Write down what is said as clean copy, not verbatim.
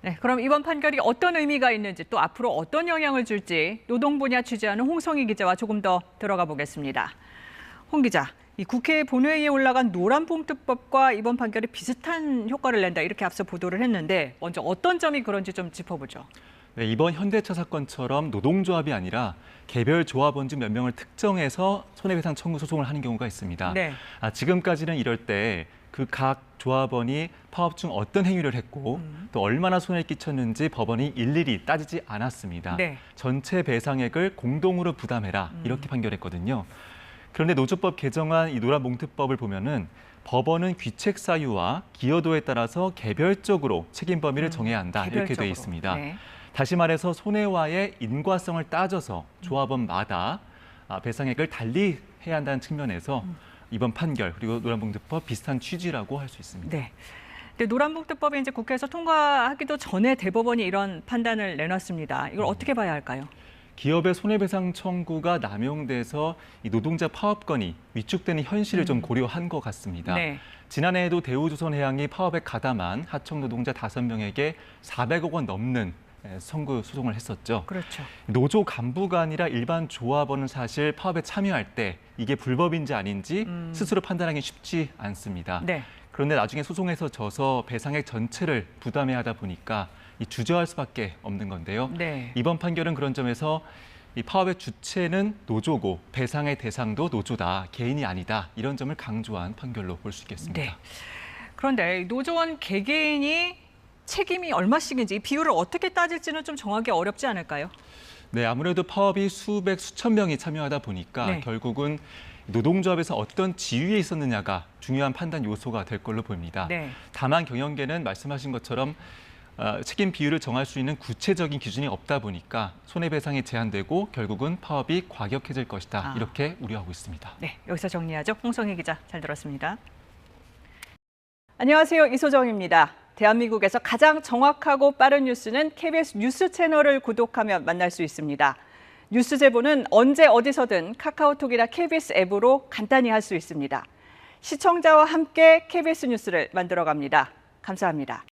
네, 그럼 이번 판결이 어떤 의미가 있는지 또 앞으로 어떤 영향을 줄지 노동 분야 취재하는 홍성희 기자와 조금 더 들어가 보겠습니다. 홍 기자, 이 국회 본회의에 올라간 노란봉투법과 이번 판결이 비슷한 효과를 낸다 이렇게 앞서 보도를 했는데 먼저 어떤 점이 그런지 좀 짚어보죠. 네, 이번 현대차 사건처럼 노동조합이 아니라 개별 조합원 중 몇 명을 특정해서 손해배상 청구 소송을 하는 경우가 있습니다. 네. 지금까지는 이럴 때 그 각 조합원이 파업 중 어떤 행위를 했고 또 얼마나 손해를 끼쳤는지 법원이 일일이 따지지 않았습니다. 네. 전체 배상액을 공동으로 부담해라 이렇게 판결했거든요. 그런데 노조법 개정안 이 노란봉투법을 보면은 법원은 귀책 사유와 기여도에 따라서 개별적으로 책임 범위를 정해야 한다 이렇게 돼 있습니다. 네. 다시 말해서 손해와의 인과성을 따져서 조합원마다 배상액을 달리 해야 한다는 측면에서 이번 판결 그리고 노란봉투법 비슷한 취지라고 할 수 있습니다. 네. 근데 노란봉투법이 이제 국회에서 통과하기도 전에 대법원이 이런 판단을 내놨습니다. 이걸 어떻게 봐야 할까요? 기업의 손해배상 청구가 남용돼서 이 노동자 파업권이 위축되는 현실을 좀 고려한 것 같습니다. 네. 지난해에도 대우조선해양이 파업에 가담한 하청 노동자 5명에게 400억 원 넘는 선고 소송을 했었죠. 그렇죠. 노조 간부가 아니라 일반 조합원은 사실 파업에 참여할 때 이게 불법인지 아닌지 스스로 판단하기 쉽지 않습니다. 네. 그런데 나중에 소송에서 져서 배상액 전체를 부담해야 하다 보니까 이 주저할 수밖에 없는 건데요. 네. 이번 판결은 그런 점에서 이 파업의 주체는 노조고 배상의 대상도 노조다, 개인이 아니다 이런 점을 강조한 판결로 볼 수 있겠습니다. 네. 그런데 노조원 개개인이 책임이 얼마씩인지 이 비율을 어떻게 따질지는 좀 정하기 어렵지 않을까요? 네, 아무래도 파업이 수백, 수천 명이 참여하다 보니까 네. 결국은 노동조합에서 어떤 지위에 있었느냐가 중요한 판단 요소가 될 걸로 보입니다. 네. 다만 경영계는 말씀하신 것처럼 책임 비율을 정할 수 있는 구체적인 기준이 없다 보니까 손해배상이 제한되고 결국은 파업이 과격해질 것이다. 이렇게 우려하고 있습니다. 네, 여기서 정리하죠. 홍성희 기자 잘 들었습니다. 안녕하세요. 이소정입니다. 대한민국에서 가장 정확하고 빠른 뉴스는 KBS 뉴스 채널을 구독하면 만날 수 있습니다. 뉴스 제보는 언제 어디서든 카카오톡이나 KBS 앱으로 간단히 할 수 있습니다. 시청자와 함께 KBS 뉴스를 만들어갑니다. 감사합니다.